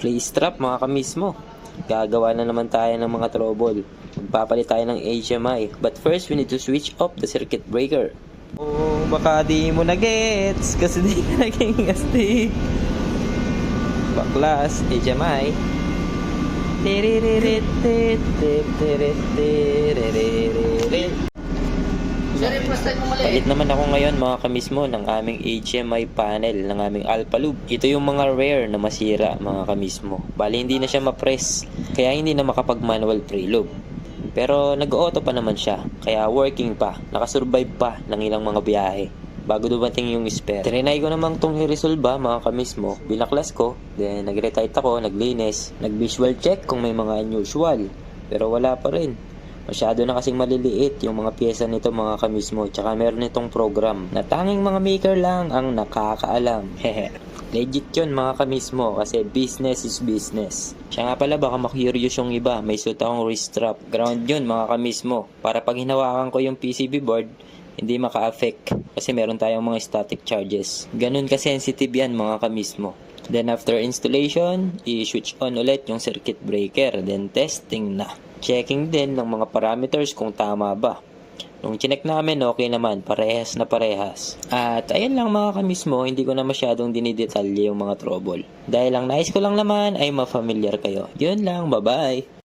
Play strap mga kamismo. Gagawa na naman tayo ng mga trouble. Magpapalit tayo ng HMI. But first, we need to switch off the circuit breaker. Oh, baka di mo na gets kasi di ka naging astig. Baklas, HMI. Palit naman ako ngayon mga kamismo ng aming HMI panel ng aming Alpha Loop. Ito yung mga rare na masira mga kamismo. Bali hindi na siya ma-press kaya hindi na makapag manual preload. Pero nag-auto pa naman siya kaya working pa, nakasurvive pa ng ilang mga biyahe bago dumating yung spare. Trinay ko namang itong i-resolve mga kamismo. Binaklas ko, then nag-retight ako, naglinis, nag-visual check kung may mga unusual. Pero wala pa rin. Masyado na kasing maliliit yung mga pyesa nito mga kamismo. Tsaka meron itong program na tanging mga maker lang ang nakakaalam. Hehe. Legit yun mga kamismo kasi business is business. Siya nga pala baka makurious yung iba. May suit akong wrist strap. Ground yun mga kamismo. Para pag hinawakan ko yung PCB board, hindi maka-affect kasi meron tayong mga static charges. Ganun ka-sensitive yan mga kamismo. Then after installation, i-switch on ulit yung circuit breaker. Then testing na. Checking din ng mga parameters kung tama ba. Nung chinek namin, okay naman. Parehas na parehas. At ayun lang mga kamismo, hindi ko na masyadong dinidetalye yung mga trouble. Dahil ang nais ko lang naman ay ma-familiar kayo. Yun lang, bye-bye!